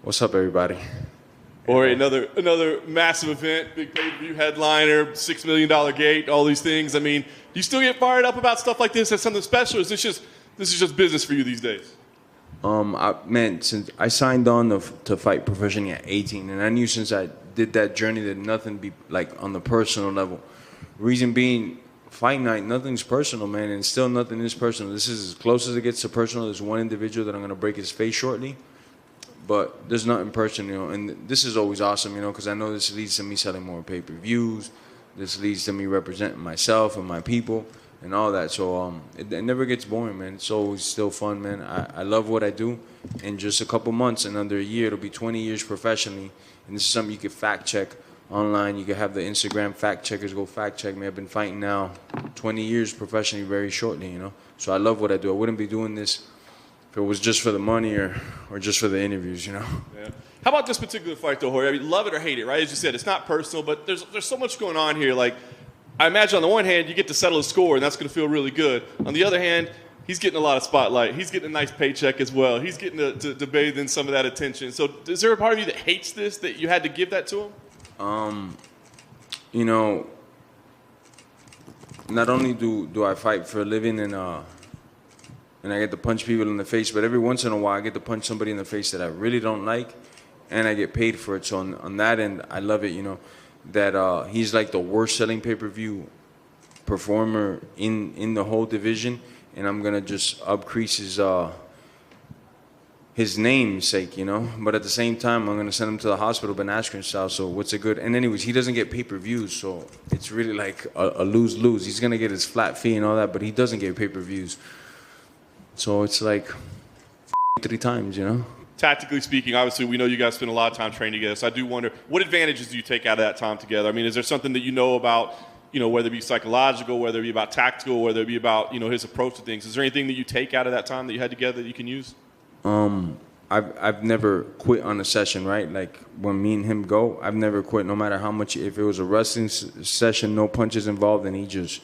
What's up, everybody? Or another massive event, big pay-per-view headliner, $6 million gate, all these things. I mean, do you still get fired up about stuff like this as something special, or is this is just business for you these days? Since I signed on to fight professionally at 18, and I knew since I did that journey that nothing be like on the personal level. Reason being, fight night, nothing's personal, man, and still nothing is personal. This is as close as it gets to personal. There's one individual that I'm gonna break his face shortly. But there's nothing personal, and this is always awesome, because I know this leads to me selling more pay-per-views. This leads to me representing myself and my people and all that. So it never gets boring, man. It's always still fun, man. I love what I do. In just a couple months, in under a year, it'll be 20 years professionally. And this is something you can fact check online. You can have the Instagram fact checkers go fact check me. I've been fighting now 20 years professionally very shortly, So I love what I do. I wouldn't be doing this if it was just for the money or just for the interviews, Yeah. How about this particular fight, though, Jorge? I mean, love it or hate it, right? As you said, it's not personal, but there's so much going on here. Like, I imagine on the one hand, you get to settle a score, and that's going to feel really good. On the other hand, he's getting a lot of spotlight. He's getting a nice paycheck as well. He's getting to bathe in some of that attention. So is there a part of you that hates this, that you had to give that to him? Not only do I fight for a living and I get to punch people in the face, but every once in a while I get to punch somebody in the face that I really don't like, and I get paid for it. So on that end, I love it, that he's like the worst selling pay-per-view performer in the whole division, and I'm going to just upcrease his namesake, But at the same time, I'm going to send him to the hospital, Ben Askren style, so what's a good... And anyways, he doesn't get pay-per-views, so it's really like a lose-lose. He's going to get his flat fee and all that, but he doesn't get pay-per-views. So it's like 3 times, Tactically speaking, obviously, we know you guys spend a lot of time training together. So I do wonder, what advantages do you take out of that time together? I mean, is there something that you know about, whether it be psychological, whether it be about tactical, whether it be about, his approach to things? Is there anything that you take out of that time that you had together that you can use? I've never quit on a session, right? Like when me and him go, I've never quit, no matter how much. If it was a wrestling session, no punches involved, and he just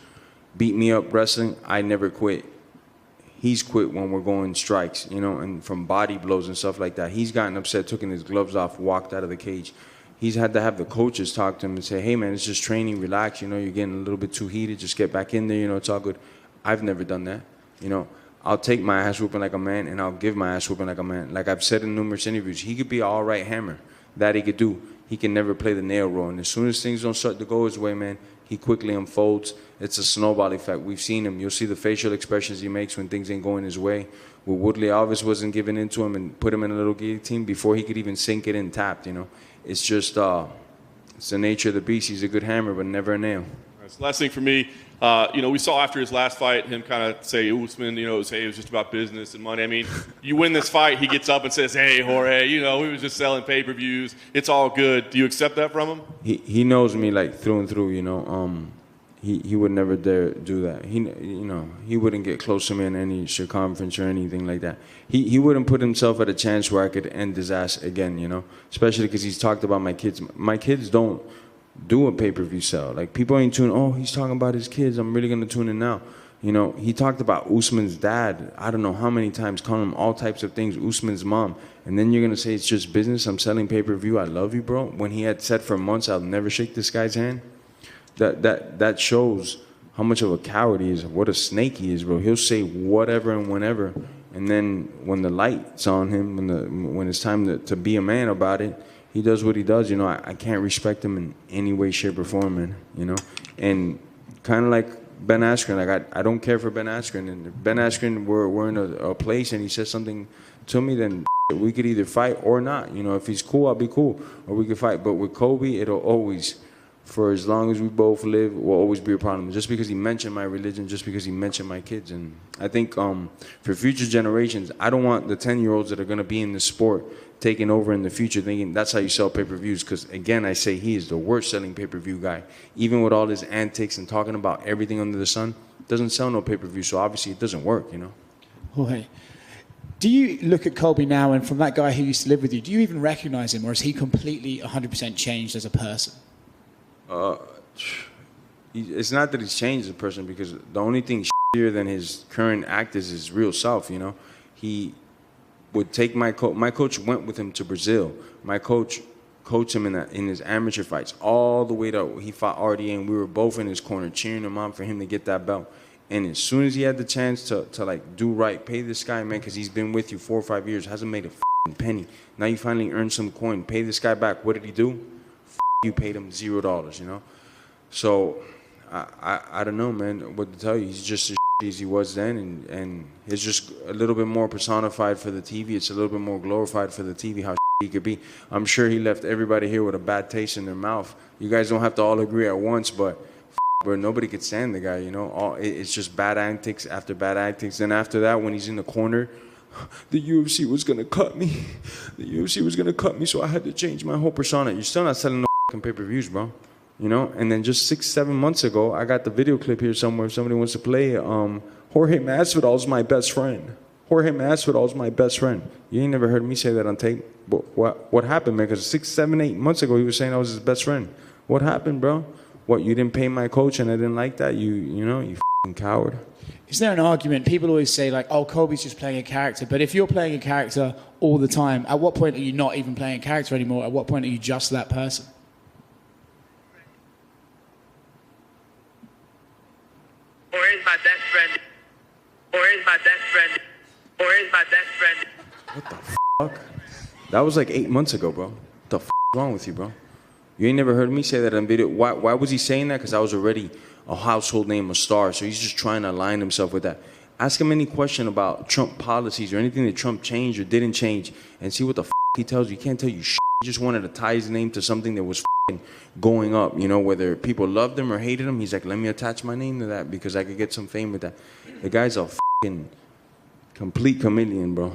beat me up wrestling, I never quit. He's quit when we're going strikes, and from body blows and stuff like that. He's gotten upset, taken his gloves off, walked out of the cage. He's had to have the coaches talk to him and say, hey, man, it's just training, relax, you're getting a little bit too heated, just get back in there, it's all good. I've never done that, I'll take my ass whooping like a man, and I'll give my ass whooping like a man. Like I've said in numerous interviews, he could be an all right hammer. That he could do. He can never play the nail role. And as soon as things don't start to go his way, man, he quickly unfolds. It's a snowball effect. We've seen him. You'll see the facial expressions he makes when things ain't going his way. With Woodley Alves wasn't giving in to him and put him in a little guillotine before he could even sink it in tapped, It's just, it's the nature of the beast. He's a good hammer, but never a nail. Last thing for me, we saw after his last fight him kind of say, Usman, it was just about business and money. I mean, you win this fight, he gets up and says, hey, Jorge, we was just selling pay-per-views. It's all good. Do you accept that from him? He knows me like through and through, He would never dare do that. He wouldn't get close to me in any circumference or anything like that. He wouldn't put himself at a chance where I could end his ass again, Especially because he's talked about my kids. My kids don't do a pay-per-view sell. Like, people ain't tuning, he's talking about his kids, I'm really going to tune in now. He talked about Usman's dad, I don't know how many times, calling him all types of things, Usman's mom. And then you're going to say it's just business, I'm selling pay-per-view, I love you, bro. When he had said for months, I'll never shake this guy's hand. That shows how much of a coward he is, what a snake he is, bro. He'll say whatever and whenever. And then when the light's on him, when it's time to be a man about it, he does what he does. I can't respect him in any way, shape, or form, man. And kind of like Ben Askren, like I don't care for Ben Askren. And if Ben Askren we're in a place and he says something to me, then we could either fight or not. If he's cool, I'll be cool, or we could fight. But with Colby, it'll always, for as long as we both live, will always be a problem. Just because he mentioned my religion, just because he mentioned my kids. And I think for future generations, I don't want the 10-year-olds that are going to be in the sport taking over in the future thinking that's how you sell pay-per-views. Because, again, I say he is the worst-selling pay-per-view guy. Even with all his antics and talking about everything under the sun, doesn't sell no pay-per-view, so obviously it doesn't work, Jorge, do you look at Colby now, and from that guy who used to live with you, do you even recognize him, or is he completely 100% changed as a person? It's not that he's changed as a person, because the only thing shittier than his current act is his real self, would take my coach. My coach went with him to Brazil. My coach coached him in his amateur fights all the way to he fought RDA, and we were both in his corner cheering him on for him to get that belt. And as soon as he had the chance to like do right, pay this guy, man, because he's been with you 4 or 5 years, hasn't made a penny. Now you finally earned some coin. Pay this guy back. What did he do? You paid him $0, you know. So I don't know, man, what to tell you. He's just as as he was then, and it's just a little bit more personified for the TV. It's a little bit more glorified for the TV how he could be. I'm sure he left everybody here with a bad taste in their mouth. You guys don't have to all agree at once, but nobody could stand the guy, you know. It's just bad antics after bad antics. Then after that, when he's in the corner, the UFC was going to cut me. The UFC was going to cut me, so I had to change my whole persona. You're still not selling no pay-per-views, bro. You know, and then just 6-7 months ago, I got the video clip here somewhere. If somebody wants to play it. Jorge Masvidal's my best friend. Jorge Masvidal's my best friend. You ain't never heard me say that on tape. But what happened, man? Because 6, 7, 8 months ago, he was saying I was his best friend. What happened, bro? What, you didn't pay my coach and I didn't like that? You know, you f***ing coward. Is there an argument? People always say, like, oh, Colby's just playing a character. But if you're playing a character all the time, at what point are you not even playing a character anymore? At what point are you just that person? Or is my best friend? Or is my best friend? Or is my best friend? What the fuck? That was like 8 months ago, bro. What the fuck is wrong with you, bro? You ain't never heard me say that on video. Why was he saying that? Because I was already a household name, a star. So he's just trying to align himself with that. Ask him any question about Trump policies or anything that Trump changed or didn't change and see what the fuck he tells you. He can't tell you shit. He just wanted to tie his name to something that was going up, you know, whether people loved him or hated him. He's like, let me attach my name to that because I could get some fame with that. The guy's a complete chameleon, bro.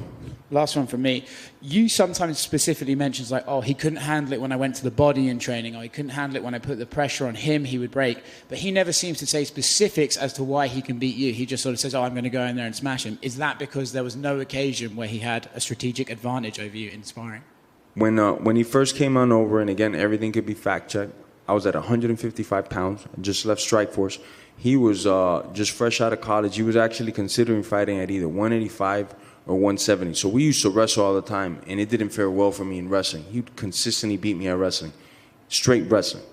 Last one from me. You sometimes specifically mentions like, oh, he couldn't handle it when I went to the body in training, or he couldn't handle it when I put the pressure on him, he would break. But he never seems to say specifics as to why he can beat you. He just sort of says, oh, I'm going to go in there and smash him. Is that because there was no occasion where he had a strategic advantage over you in sparring? When he first came on over, and again, everything could be fact-checked, I was at 155 pounds, just left Strikeforce. He was just fresh out of college. He was actually considering fighting at either 185 or 170. So we used to wrestle all the time, and it didn't fare well for me in wrestling. He would consistently beat me at wrestling, straight wrestling.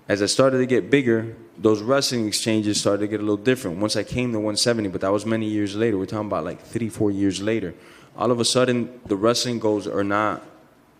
As I started to get bigger, those wrestling exchanges started to get a little different. Once I came to 170, but that was many years later. We're talking about like 3-4 years later. All of a sudden, the wrestling goals are not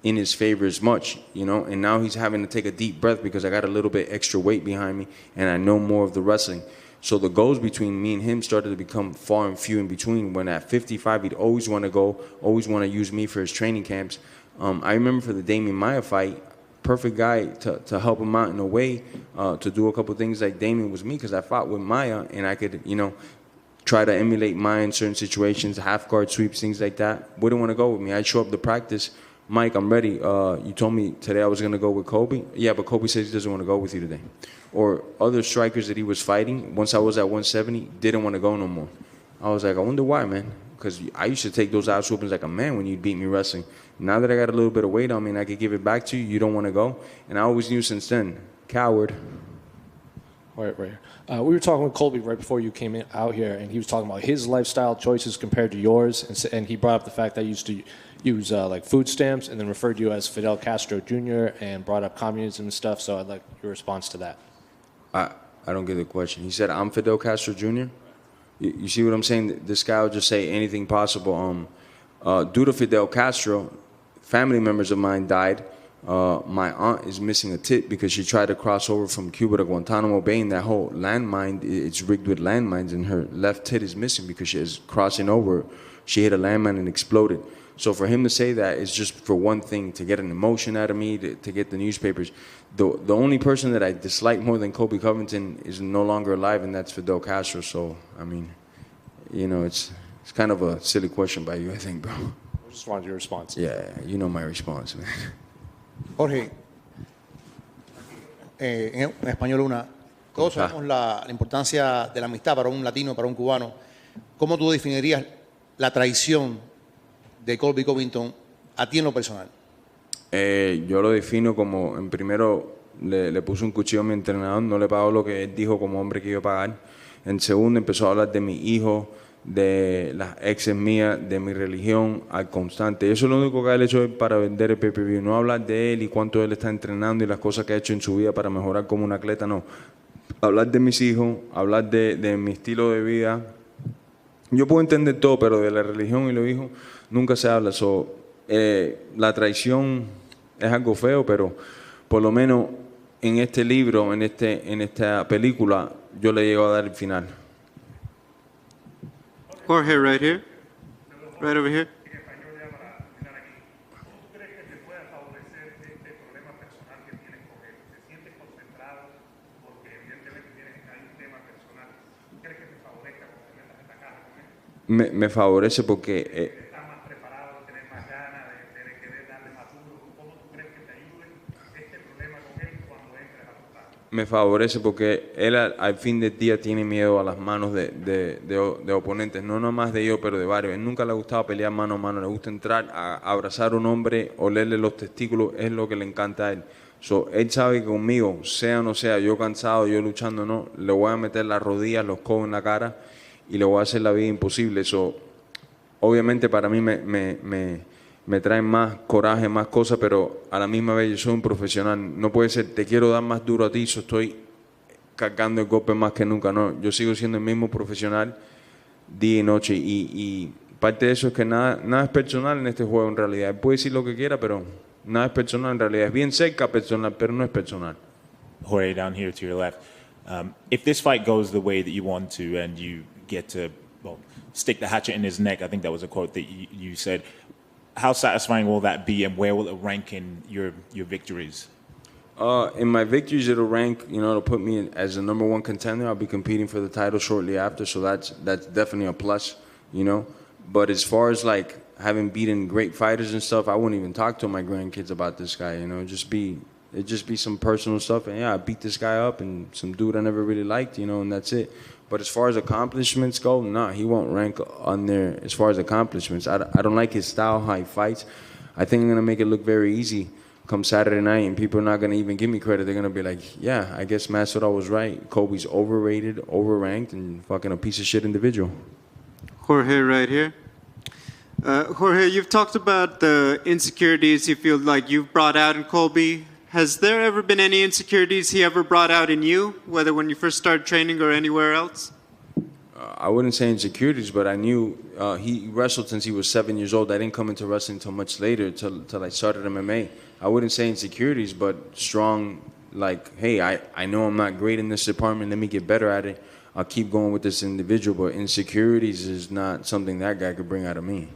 in his favor as much, you know, and now he's having to take a deep breath because I got a little bit extra weight behind me and I know more of the wrestling. So the goals between me and him started to become far and few in between. When at 55, he'd always want to go, always want to use me for his training camps. I remember for the Damian Maia fight, perfect guy to help him out in a way, to do a couple things like Damian was me, because I fought with Maia and I could, you know, try to emulate Maia in certain situations, half guard sweeps, things like that. Wouldn't want to go with me. I'd show up to practice. Mike, I'm ready. You told me today I was going to go with Colby. Yeah, but Colby says he doesn't want to go with you today. Or other strikers that he was fighting, once I was at 170, didn't want to go no more. I was like, I wonder why, man. Because I used to take those ass whoopings like a man when you'd beat me wrestling. Now that I got a little bit of weight on me and I could give it back to you, you don't want to go. And I always knew since then, coward. Right. We were talking with Colby right before you came out here, and he was talking about his lifestyle choices compared to yours. And he brought up the fact that he used to use like food stamps and then referred to you as Fidel Castro Jr. and brought up communism and stuff. So I'd like your response to that. I don't get the question. He said, I'm Fidel Castro Jr.? You see what I'm saying? This guy will just say anything possible. Due to Fidel Castro, family members of mine died. My aunt is missing a tit because she tried to cross over from Cuba to Guantanamo Bay, and that whole landmine, it's rigged with landmines, and her left tit is missing because she is crossing over. She hit a landmine and exploded. So for him to say that is just for one thing, to get an emotion out of me, to get the newspapers. The only person that I dislike more than Colby Covington is no longer alive, and that's Fidel Castro. So, I mean, you know, it's kind of a silly question by you, I think, bro. I just wanted your response. Yeah, you know my response, man. Jorge, en español una. Todos sabemos la importancia de la amistad para un latino, para un cubano. ¿Cómo tú definirías la traición de Colby Covington a ti en lo personal? Yo lo defino como, en primero, le puse un cuchillo a mi entrenador, no le pagó lo que él dijo como hombre que iba a pagar. En segundo, empezó a hablar de mi hijo, de las exes mías, de mi religión, al constante. Eso es lo único que él ha hecho para vender el pay-per-view. No hablar de él y cuánto él está entrenando y las cosas que ha hecho en su vida para mejorar como un atleta, no. Hablar de mis hijos, hablar de mi estilo de vida. Yo puedo entender todo, pero de la religión y los hijos nunca se habla. La traición es algo feo, pero por lo menos en este libro, en esta película, yo le llego a dar el final. Jorge, right here. Right over here. Me favorece porque me favorece porque él al fin del día tiene miedo a las manos de oponentes, no nomás de yo, pero de varios. Él nunca le ha gustado pelear mano a mano, le gusta entrar a abrazar a un hombre, olerle los testículos, es lo que le encanta a él. Él sabe que conmigo, sea o no sea, yo cansado, yo luchando, no, le voy a meter las rodillas, los codos en la cara y le voy a hacer la vida imposible. Obviamente para mí me trae más coraje, más cosas, pero a la misma vez yo soy un profesional. No puede ser, te quiero dar más duro a ti, estoy cargando el golpe más que nunca. No, yo sigo siendo el mismo profesional día y noche. Y parte de eso es que nada es personal en este juego en realidad. Él puede decir lo que quiera, pero nada es personal en realidad. Es bien cerca personal, pero no es personal. Jorge, down here to your left. If this fight goes the way that you want to and you get to stick the hatchet in his neck, I think that was a quote that you said, how satisfying will that be, and where will it rank in your victories? In my victories, it'll rank, it'll put me as the number one contender. I'll be competing for the title shortly after, so that's definitely a plus, But as far as like having beaten great fighters and stuff, I wouldn't even talk to my grandkids about this guy, It'd just be some personal stuff, and yeah, I beat this guy up and some dude I never really liked, and that's it. But as far as accomplishments go, nah, he won't rank on there as far as accomplishments. I don't like his style, how he fights. I think I'm going to make it look very easy come Saturday night, and people are not going to even give me credit. They're going to be like, yeah, I guess Masvidal was right. Colby's overrated, overranked, and fucking a piece of shit individual. Jorge, right here. Jorge, you've talked about the insecurities you feel like you've brought out in Colby. Has there ever been any insecurities he ever brought out in you, whether when you first started training or anywhere else? I wouldn't say insecurities, but I knew he wrestled since he was 7 years old. I didn't come into wrestling until much later, till I started MMA. I wouldn't say insecurities, but strong, like, hey, I know I'm not great in this department. Let me get better at it. I'll keep going with this individual, but insecurities is not something that guy could bring out of me.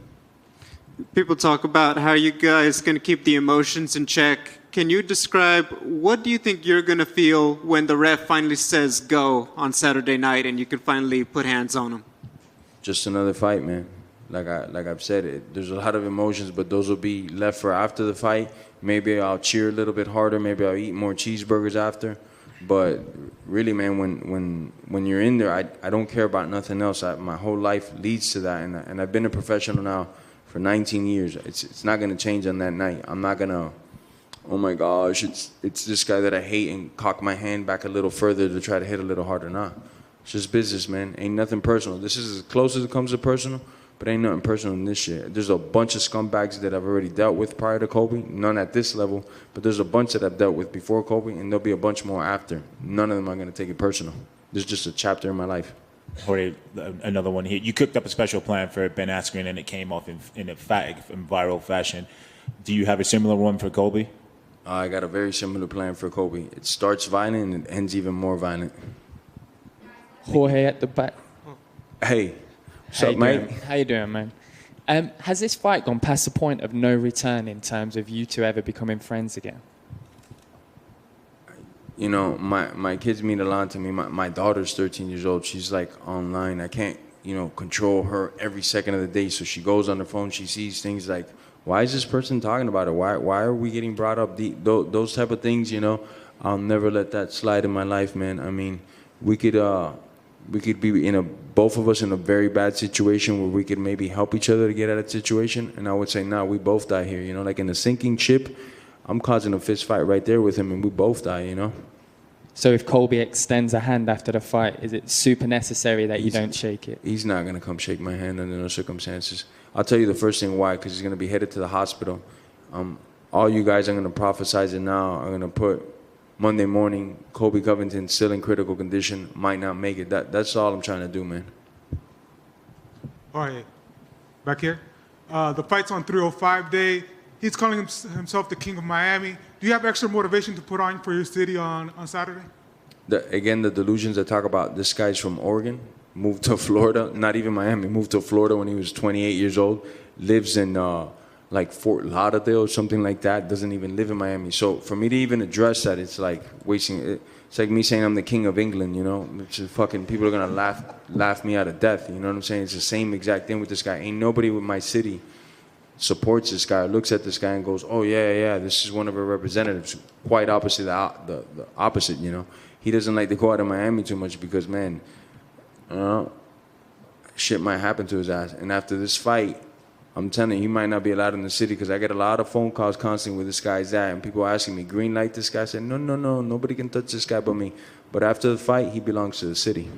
People talk about how you guys going to keep the emotions in check. Can you describe what do you think you're going to feel when the ref finally says go on Saturday night and you can finally put hands on him? Just another fight, man. Like I've said, there's a lot of emotions, but those will be left for after the fight. Maybe I'll cheer a little bit harder. Maybe I'll eat more cheeseburgers after. But really, man, when you're in there, I don't care about nothing else. My whole life leads to that, and I've been a professional now for 19 years. It's not going to change on that night. I'm not going to, oh my gosh, it's this guy that I hate, and cock my hand back a little further to try to hit a little harder. Nah, it's just business, man. Ain't nothing personal. This is as close as it comes to personal, but ain't nothing personal in this shit. There's a bunch of scumbags that I've already dealt with prior to Colby. None at this level, but there's a bunch that I've dealt with before Colby, and there'll be a bunch more after. None of them are going to take it personal. This is just a chapter in my life. Jorge, another one here. You cooked up a special plan for Ben Askren, and it came off in viral fashion. Do you have a similar one for Colby? I got a very similar plan for Colby. It starts violent and it ends even more violent. Jorge at the back. Hey, what's up, mate? How you doing, man? Has this fight gone past the point of no return in terms of you two ever becoming friends again? My kids mean a lot to me. My daughter's 13 years old. She's like online. I can't, control her every second of the day. So she goes on the phone. She sees things like, why is this person talking about it? Why are we getting brought up? Those type of things, I'll never let that slide in my life, man. I mean, we could be both of us in a very bad situation where we could maybe help each other to get out of the situation. And I would say, nah, we both die here. Like in a sinking ship, I'm causing a fist fight right there with him, and we both die. So if Colby extends a hand after the fight, is it super necessary that you don't shake it? He's not going to come shake my hand under no circumstances. I'll tell you the first thing why, because he's going to be headed to the hospital. All you guys are going to prophesize it now are going to put Monday morning, Colby Covington still in critical condition, might not make it. That's all I'm trying to do, man. All right, back here. The fight's on 305 day. He's calling himself the King of Miami. Do you have extra motivation to put on for your city on Saturday? Again, the delusions that talk about this guy's from Oregon, moved to Florida, not even Miami, moved to Florida when he was 28 years old, lives in like Fort Lauderdale or something like that, doesn't even live in Miami. So for me to even address that, it's like wasting. It's like me saying I'm the king of England, you know? It's just fucking, people are gonna laugh me out of death, you know what I'm saying? It's the same exact thing with this guy. Ain't nobody with my city supports this guy, looks at this guy and goes, oh yeah, this is one of our representatives. Quite opposite, the opposite, you know? He doesn't like to go out of Miami too much because, man, shit might happen to his ass. And after this fight, I'm telling you, he might not be allowed in the city because I get a lot of phone calls constantly where this guy's at, and people asking me, green light this guy? I said, no, nobody can touch this guy but me. But after the fight, he belongs to the city.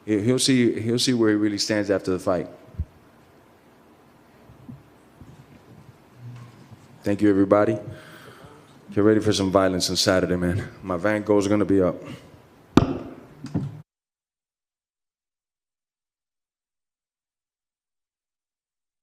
He'll see where he really stands after the fight. Thank you, everybody. Get ready for some violence on Saturday, man. My Van Gogh's going to be up.